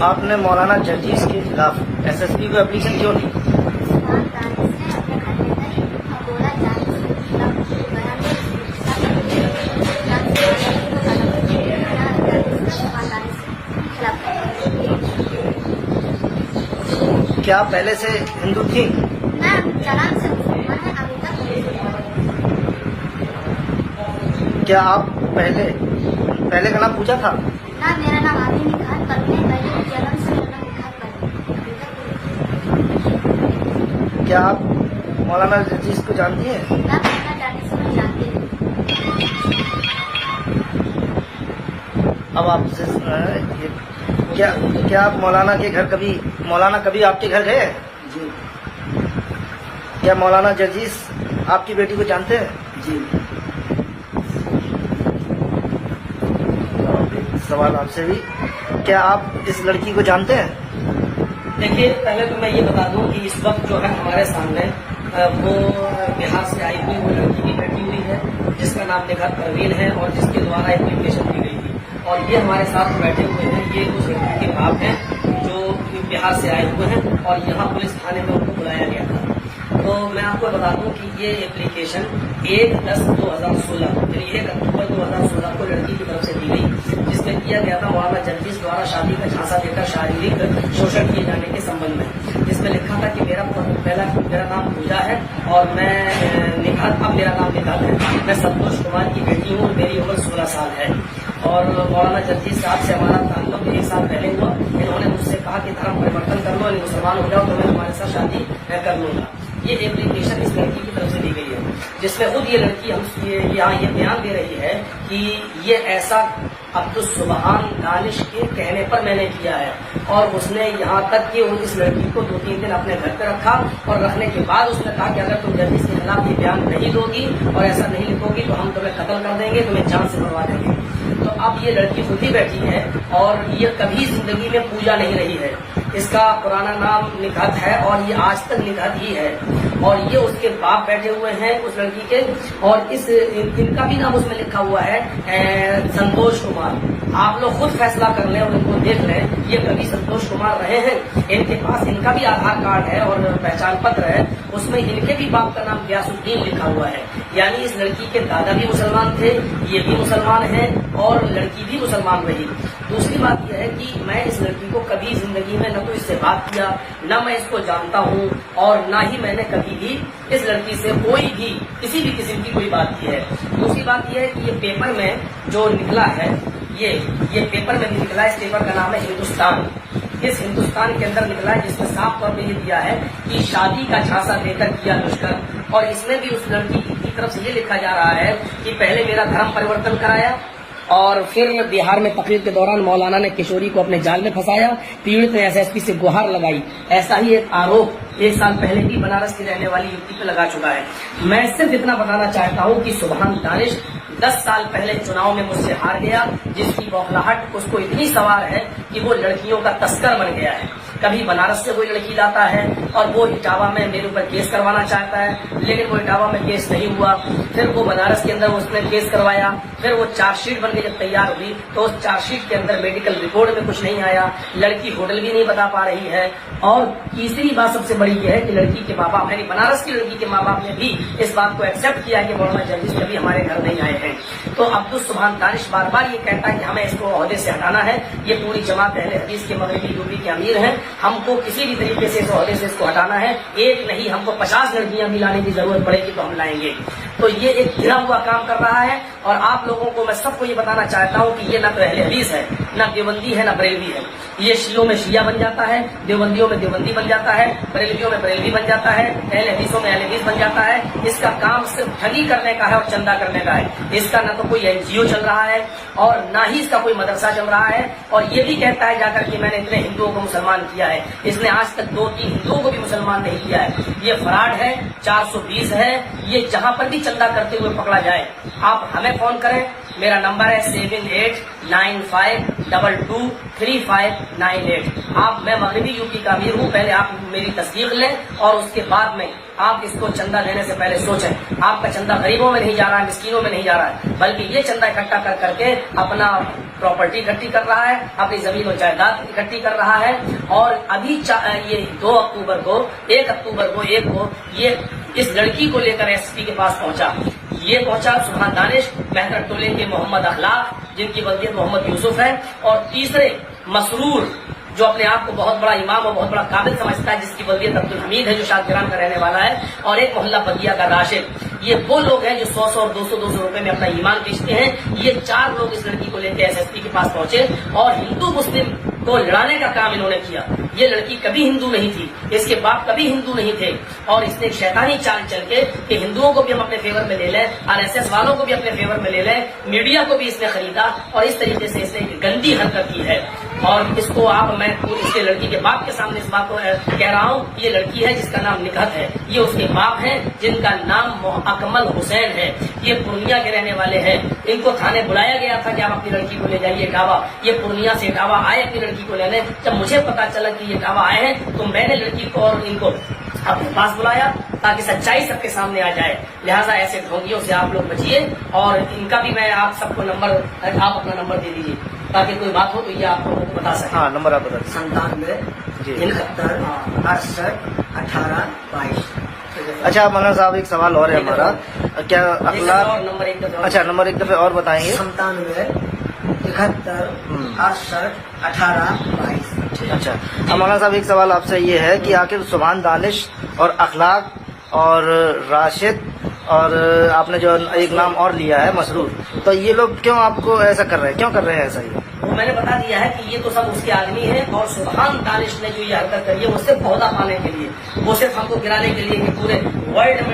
आपने मौलाना जर्जीस के खिलाफ एसएसपी को एप्लीकेशन क्यों दी? क्या आप पहले से हिंदू थी? क्या आप पहले का नाम पूजा था? ना, मेरा नाम आदिनी खान, पर मैं पहले जन्म से मेरा नाम खान पर। क्या आप मौलाना जर्जीस को जानती हैं? ना, मौलाना जर्जीस को जानती हूँ। अब आपसे क्या आप मौलाना कभी आपके घर गए? जी। क्या मौलाना जर्जीस आपकी बेटी को जानते हैं? जी। सवाल आपसे भी, क्या आप इस लड़की को जानते हैं? देखिए, पहले तो मैं ये बता दूं कि इस वक्त जो है हमारे सामने वो बिहार से आई हुई वो लड़की की बैठी हुई है जिसका नाम निगात परवीन है और जिसके द्वारा एप्लीकेशन दी गई थी। और ये हमारे साथ बैठे हुए हैं, ये उस लड़की के बाप हैं जो बिहार से आए हुए हैं और यहाँ पुलिस थाने में उनको बुलाया गया था। तो मैं आपको बता दूं कि ये एप्लीकेशन 1/10/2016 यानी 1 अक्टूबर 2016 को लड़की की तरफ से दी गई, जिसमें किया गया था मौलाना जर्जीस द्वारा शादी का झांसा देकर शारीरिक शोषण किए जाने के संबंध में। जिसमें लिखा था कि मेरा नाम पूजा है और मैं अब मेरा नाम निगात है, मैं संतोष कुमार की बेटी हूँ, मेरी उम्र 16 साल है। और मौलाना जर्जीस साहब से हमारा ताल्लुक 1 साल पहले हुआ। इन्होंने मुझसे कहा कि धर्म परिवर्तन कर लो, मुसलमान हो जाओ तो मैं तुम्हारे साथ शादी कर लूंगा। ये एप्लीकेशन इस लड़की की तरफ से दी गई है, जिसमें खुद ये लड़की यहाँ ये बयान दे रही है कि ये ऐसा अब्दुल सुबहान दानिश के कहने पर मैंने किया है। और उसने यहाँ तक कि इस लड़की को 2-3 दिन अपने घर पे रखा और रखने के बाद उसने कहा कि अगर तुम जर्जीस के खिलाफ ये बयान नहीं दोगी और ऐसा नहीं लिखोगी तो हम तुम्हें कत्ल कर देंगे, तुम्हें जान से मरवा देंगे। तो अब ये लड़की खुद ही बैठी है और ये कभी जिंदगी में पूजा नहीं रही है। इसका पुराना नाम निगात है और ये आज तक निगात ही है। और ये उसके बाप बैठे हुए हैं उस लड़की के, और इनका भी नाम उसमें लिखा हुआ है संतोष कुमार। आप लोग खुद फैसला कर लें और इनको देख लें, ये कभी संतोष कुमार रहे हैं। इनके पास इनका भी आधार कार्ड है और पहचान पत्र है, उसमें इनके भी बाप का नाम गयासुद्दीन लिखा हुआ है। यानी इस लड़की के दादा भी मुसलमान थे, ये भी मुसलमान है और लड़की भी मुसलमान रही। दूसरी बात यह है कि मैं इस लड़की को कभी जिंदगी में न तो इससे बात किया, न मैं इसको जानता हूँ और न ही मैंने कभी भी इस लड़की से कोई भी किसी भी किस्म की कोई बात की है। दूसरी बात यह है कि ये पेपर में जो निकला है, ये पेपर में निकला है, इस पेपर का नाम है हिंदुस्तान। इस हिंदुस्तान के अंदर निकला है जिसमें साफ तौर पे ये दिया है कि शादी का झांसा देकर किया दुष्कर्म। और इसमें भी उस लड़की की तरफ से ये लिखा जा रहा है कि पहले मेरा धर्म परिवर्तन कराया और फिर बिहार में तकरीर के दौरान मौलाना ने किशोरी को अपने जाल में फंसाया, पीड़ित ने एसएसपी से गुहार लगाई। ऐसा ही एक आरोप 1 साल पहले भी बनारस की रहने वाली युवती पे लगा चुका है। मैं सिर्फ इतना बताना चाहता हूँ कि सुबहान दानिश 10 साल पहले चुनाव में मुझसे हार गया, जिसकी बौखलाहट उसको इतनी सवार है कि वो लड़कियों का तस्कर बन गया है। कभी बनारस से कोई लड़की लाता है और वो इटावा में मेरे ऊपर केस करवाना चाहता है, लेकिन वो इटावा में केस नहीं हुआ। फिर वो बनारस के अंदर उसने केस करवाया, फिर वो चार्जशीट बन के जब तैयार हुई तो उस चार्जशीट के अंदर मेडिकल रिपोर्ट में कुछ नहीं आया, लड़की होटल भी नहीं बता पा रही है। और तीसरी बात सबसे बड़ी यह है कि लड़की के माँ बाप यानी बनारस की लड़की के माँ बाप ने भी इस बात को एक्सेप्ट किया कि मौलाना जर्जीस कभी हमारे घर नहीं आए हैं। तो अब्दुल सुबहान दानिश बार बार ये कहता है कि हमें इसको ओहदे से हटाना है। ये पूरी जमात अहले हदीस के मगरबी यूपी के अमीर हैं, हमको किसी भी तरीके से इस ओहदे से इसको हटाना है। एक नहीं, हमको 50 लड़कियां भी लाने की जरूरत पड़ेगी तो हम लाएंगे। तो ये एक घिरा हुआ काम कर रहा है। और आप लोगों को मैं सबको ये बताना चाहता हूँ कि ये न तो अहले हदीस है, न देवबंदी है, न बरेलवी है। ये शियों में शिया बन जाता है, देवबंदियों में देवबंदी बन जाता है, बरेलवियों में बरेलवी बन जाता है, अहले हदीसों में अहले हदीस बन जाता है। इसका काम सिर्फ ठगी करने का है और चंदा करने का है। इसका न तो कोई एनजीओ चल रहा है और न ही इसका कोई मदरसा चल रहा है। और ये भी कहता है जाकर कि मैंने इतने हिंदुओं को मुसलमान किया है। इसने आज तक 2-3 हिंदुओं को भी मुसलमान नहीं किया है। ये फ्रॉड है, 420 है। ये जहां पर भी चंदा करते हुए पकड़ा जाए, आप हमें फोन करें, मेरा नंबर है 7895223598। मैं मगरबी यूपी का अमीर हूँ। पहले आप मेरी तस्दीक लें और उसके बाद में आप इसको चंदा देने से पहले सोचें। आपका चंदा गरीबों में नहीं जा रहा है, मिस्किनों में नहीं जा रहा है, बल्कि ये चंदा इकट्ठा कर करके अपना प्रॉपर्टी इकट्ठी कर रहा है, अपनी जमीन और जायदाद इकट्ठी कर रहा है। और अभी ये 2 अक्टूबर को 1 अक्टूबर को ये इस लड़की को लेकर एसपी के पास पहुंचा। ये पहुंचा सुभान दानिश, मेहतर टोले के मोहम्मद अखलाक जिनकी वल्दियत मोहम्मद यूसुफ है, और तीसरे मसरूर जो अपने आप को बहुत बड़ा इमाम और बहुत बड़ा काबिल समझता है, जिसकी वल्दियत अब्दुल हमीद है जो शादगिरान का रहने वाला है, और एक मोहल्ला बगिया का राशिद। ये वो लोग हैं जो 100 और 200 रुपए में अपना ईमान बेचते हैं। ये 4 लोग इस लड़की को लेकर एसएसपी के पास पहुंचे और हिंदू मुस्लिम को लड़ाने का काम इन्होंने किया। ये लड़की कभी हिंदू नहीं थी, इसके बाप कभी हिंदू नहीं थे, और इसने एक शैतानी चाल चल के कि हिंदुओं को भी हम अपने फेवर में ले लें, आरएसएस वालों को भी अपने फेवर में ले लें, मीडिया को भी इसने खरीदा, और इस तरीके से इसने एक गंदी हरकत की है। और इसको मैं इसके लड़की के बाप के सामने इस बात को कह रहा हूँ, ये लड़की है जिसका नाम निकहत है, ये उसके बाप हैं जिनका नाम अकमल हुसैन है, ये पूर्णिया के रहने वाले हैं। इनको थाने बुलाया गया था कि आप अपनी लड़की को ले जाइए इटावा। ये पूर्णिया से इटावा आए अपनी लड़की को लेने। जब मुझे पता चला कि ये इटावा आए हैं तो मैंने लड़की को और इनको अपने पास बुलाया ताकि सच्चाई सबके सामने आ जाए। लिहाजा ऐसे ढोंगियों से आप लोग बचिए, और इनका भी मैं आप सबको नंबर, आप अपना नंबर दे दीजिए ताकि कोई बात हो तो ये आपको बता सके। हाँ, नंबर आप बता दीजिए। 97 71 68 18 22। अच्छा मौलाना साहब, एक सवाल और है हमारा, क्या अखलाक नंबर एक दफा, अच्छा नंबर एक दफे और बताएंगे। 97 71 68 18 22। अच्छा मौलाना साहब, एक सवाल आपसे ये है कि आखिर सुभान दानिश और अखलाक और राशिद और आपने जो एक नाम और लिया है मसरूर, तो ये लोग क्यों आपको ऐसा कर रहे हैं, क्यों कर रहे हैं ऐसा? ये वो मैंने बता दिया है कि ये तो सब उसके आदमी है, और सुभान दानिश ने जो ये हरकत करी है वो सिर्फ पौधा पाने के लिए, वो सिर्फ हमको गिराने के लिए कि पूरे वर्ल्ड में